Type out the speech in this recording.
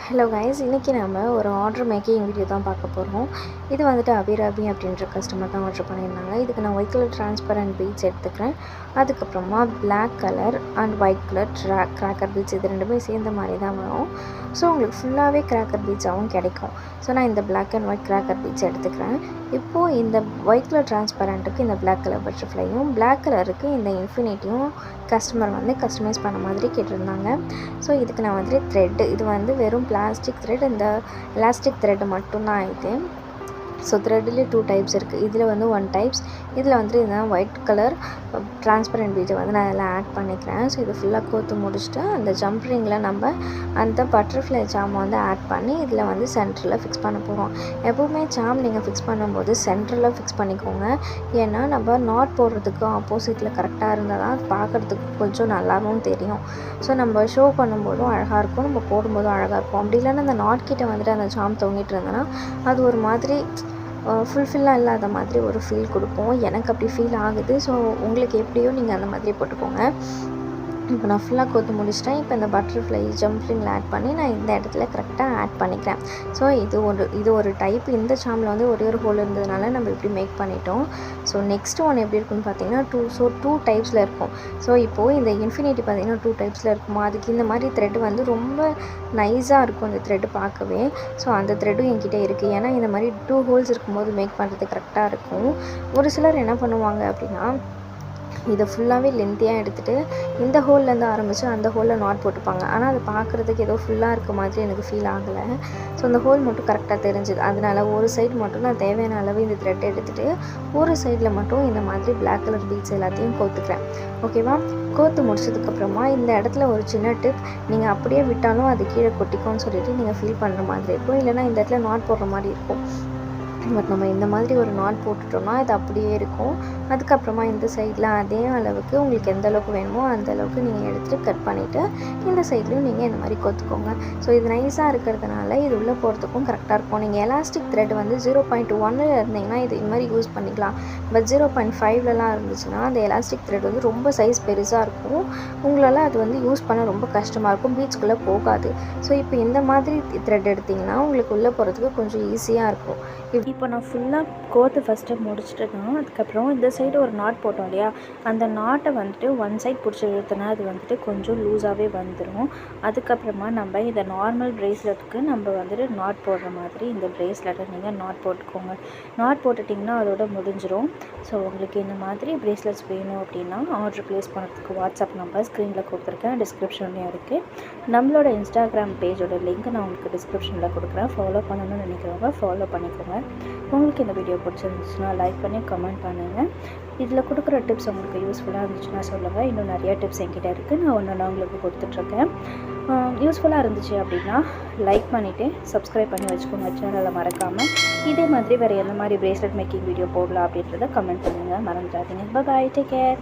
Hello guys, இன்றைக்கி நம்ம ஒரு ஆர்டர் மேக்கிங் வீடியோ தான் பார்க்க போகிறோம். இது வந்துட்டு அபிராபி அப்படின்ற கஸ்டமர் தான் ஆர்டர் பண்ணியிருந்தாங்க. இதுக்கு நான் ஒயிட் கலர் டிரான்ஸ்பரண்ட் பீட்ஸ் எடுத்துக்கிறேன். அதுக்கப்புறமா black colour and white colour cracker beads, இது ரெண்டுமே சேர்ந்த மாதிரி தான் வரும். ஸோ உங்களுக்கு ஃபுல்லாகவே கிராக்கர் பீட்ஸாகவும் கிடைக்கும். ஸோ நான் இந்த black and white cracker beads எடுத்துக்கிறேன். இப்போது இந்த ஒயிட் கலர் டிரான்ஸ்பரண்ட்டுக்கு இந்த பிளாக் கலர் பட்டர்ஃப்ளையும், பிளாக் கலருக்கு இந்த இன்ஃபினிட்டியும் கஸ்டமர் வந்து கஸ்டமைஸ் பண்ண மாதிரி கேட்டிருந்தாங்க. ஸோ இதுக்கு நான் வந்துட்டு த்ரெட்டு, இது வந்து வெறும் பிளாஸ்டிக் த்ரெட், இந்த எலாஸ்டிக் த்ரெட் மட்டும்தான் இது. ஸோ த்ரெட்லேயே 2 டைப்ஸ் இருக்குது. இதில் வந்து 1 டைப்ஸ், இதில் வந்துட்டு இதுதான் ஒயிட் கலர் டிரான்ஸ்பரண்ட் பீட்ஸை வந்து நான் அதில் ஆட் பண்ணிக்கிறேன். ஸோ இது ஃபுல்லாக கோர்த்து முடிச்சுட்டு அந்த ஜம்ப் ரிங்கில் நம்ம அந்த பட்டர்ஃப்ளை சாமை வந்து ஆட் பண்ணி இதில் வந்து சென்டரில் ஃபிக்ஸ் பண்ண போகிறோம். எப்போவுமே சாம் நீங்கள் ஃபிக்ஸ் பண்ணும்போது சென்டரில் ஃபிக்ஸ் பண்ணிக்கோங்க. ஏன்னா நம்ம நாட் போடுறதுக்கு ஆப்போசிட்டில் கரெக்டாக இருந்தால் தான் அது பார்க்குறதுக்கு கொஞ்சம் நல்லாவும் தெரியும். ஸோ நம்ம ஷோ பண்ணும்போதும் அழகாக இருக்கும், நம்ம போடும்போதும் அழகாக இருக்கும். அப்படி இல்லைன்னா அந்த நாட் கிட்ட வந்துட்டு அந்த சாம் தொங்கிட்டு இருந்ததுன்னா அது ஒரு மாதிரி ஃபுல்ஃபில்லாக இல்லாத மாதிரி ஒரு ஃபீல் கொடுக்கும். எனக்கு அப்படி ஃபீல் ஆகுது. ஸோ உங்களுக்கு எப்படியோ நீங்கள் அந்த மாதிரி போட்டுக்கோங்க. இப்போ நான் ஃபுல்லாக கோத்து முடிச்சிட்டேன். இப்போ இந்த பட்டர்ஃப்ளை ஜம்ப்ரிங்கில் ஆட் பண்ணி நான் இந்த இடத்துல கரெக்டாக ஆட் பண்ணிக்கிறேன். ஸோ இது ஒரு டைப். இந்த சாமில் வந்து ஒரே ஒரு ஹோல் இருந்ததுனால நம்ம இப்படி மேக் பண்ணிட்டோம். ஸோ நெக்ஸ்ட் ஒன் எப்படி இருக்குன்னு பார்த்தீங்கன்னா டூ டைப்ஸில் இருக்கும். ஸோ இப்போது இந்த இன்ஃபினிட்டி பார்த்தீங்கன்னா 2 டைப்ஸில் இருக்குமா, அதுக்கு இந்த மாதிரி த்ரெட் வந்து ரொம்ப நைஸாக இருக்கும் அந்த த்ரெட்டு பார்க்கவே. ஸோ அந்த த்ரெட்டும் என்கிட்ட இருக்குது. ஏன்னா இந்த மாதிரி 2 ஹோல்ஸ் இருக்கும்போது மேக் பண்ணுறது கரெக்டாக இருக்கும். ஒரு சிலர் என்ன பண்ணுவாங்க அப்படின்னா, இதை ஃபுல்லாகவே லென்த்தியாக எடுத்துகிட்டு இந்த ஹோல்லேருந்து ஆரம்பித்து அந்த ஹோலில் நாட் போட்டுப்பாங்க. ஆனால் அது பார்க்குறதுக்கு ஏதோ ஃபுல்லாக இருக்க மாதிரி எனக்கு ஃபீல் ஆகலை. ஸோ அந்த ஹோல் மட்டும் கரெக்டாக தெரிஞ்சுது. அதனால் ஒரு சைடு மட்டும் நான் தேவையான அளவு இந்த த்ரெட் எடுத்துகிட்டு ஒரு சைடில் மட்டும் இந்த மாதிரி பிளாக் கலர் பீட்ஸ் எல்லாத்தையும் கோத்துக்கிறேன். ஓகேவா? கோத்து முடிச்சதுக்கப்புறமா இந்த இடத்துல ஒரு சின்ன டிப், நீங்கள் அப்படியே விட்டாலும் அது கீழே கொட்டிக்கும்னு சொல்லிட்டு நீங்கள் ஃபீல் பண்ணுற மாதிரி இருக்கும். இல்லைனா இந்த இடத்துல நாட் போடுற மாதிரி இருக்கும். பட் நம்ம இந்த மாதிரி ஒரு நாட் போட்டுட்டோம்னா இது அப்படியே இருக்கும். அதுக்கப்புறமா இந்த சைடில் அதே அளவுக்கு உங்களுக்கு எந்த அளவுக்கு வேணுமோ அந்த அளவுக்கு நீங்கள் எடுத்துகிட்டு கட் பண்ணிவிட்டு இந்த சைட்லேயும் நீங்கள் இந்த மாதிரி கொத்துக்கோங்க. ஸோ இது நைஸாக இருக்கிறதுனால இது உள்ளே போகிறதுக்கும் கரெக்டாக இருக்கும். நீங்கள் எலாஸ்டிக் த்ரெட் வந்து 0.1 இருந்தீங்கன்னா இது மாதிரி யூஸ் பண்ணிக்கலாம். பட் 0.5லலாம் இருந்துச்சுன்னா அந்த எலாஸ்டிக் த்ரெட் வந்து ரொம்ப சைஸ் பெருசாக இருக்கும். உங்களால் அது வந்து யூஸ் பண்ண ரொம்ப கஷ்டமாக இருக்கும், பீச்சுக்குள்ளே போகாது. ஸோ இப்போ இந்த மாதிரி த்ரெட் எடுத்திங்கன்னா உங்களுக்கு உள்ளே போகிறதுக்கு கொஞ்சம் ஈஸியாக இருக்கும். இப்போ நான் ஃபுல்லாக கோத்து ஃபஸ்ட்டு முடிச்சுட்டு தான் அதுக்கப்புறம் இந்த சைடு ஒரு நாட் போட்டோம் இல்லையா, அந்த நாட்டை வந்துட்டு 1 சைட் பிடிச்சி இழுத்துனா அது வந்துட்டு கொஞ்சம் லூஸாகவே வந்துடும். அதுக்கப்புறமா நம்ம இந்த நார்மல் ப்ரேஸ்லெட்டுக்கு நம்ம வந்துட்டு நாட் போடுற மாதிரி இந்த ப்ரேஸ்லெட்டை நீங்கள் நாட் போட்டுக்கோங்க. நாட் போட்டுட்டிங்கன்னா அதோட முடிஞ்சிடும். ஸோ உங்களுக்கு இந்த மாதிரி ப்ரேஸ்லெட்ஸ் வேணும் அப்படின்னா ஆர்டர் ப்ளேஸ் பண்ணுறதுக்கு வாட்ஸ்அப் நம்பர் ஸ்க்ரீனில் கொடுத்துருக்கேன், டிஸ்கிரிப்ஷன்லேயும் இருக்குது. நம்மளோட இன்ஸ்டாகிராம் பேஜோட லிங்க் நான் உங்களுக்கு டிஸ்கிரிப்ஷனில் கொடுக்குறேன். ஃபாலோ பண்ணணும்னு நினைக்கிறவங்க ஃபாலோ பண்ணிக்கோங்க. உங்களுக்கு இந்த வீடியோ பிடிச்சிருந்துச்சுன்னா லைக் பண்ணி கமெண்ட் பண்ணுங்கள். இதில் கொடுக்குற டிப்ஸ் உங்களுக்கு யூஸ்ஃபுல்லாக இருந்துச்சுன்னா சொல்லுங்கள். இன்னும் நிறையா டிப்ஸ் என்கிட்ட இருக்குது, நான் ஒன்று உங்களுக்கு கொடுத்துட்ருக்கேன். யூஸ்ஃபுல்லாக இருந்துச்சு அப்படின்னா லைக் பண்ணிவிட்டு சப்ஸ்கிரைப் பண்ணி வச்சுக்கோங்க சேனலை மறக்காமல். இதே மாதிரி வேறு எந்த மாதிரி ப்ரேஸ்லெட் மேக்கிங் வீடியோ போடலாம் அப்படின்றத கமெண்ட் பண்ணுங்கள், மறந்துடாதீங்க. பாய், டேக் கேர்.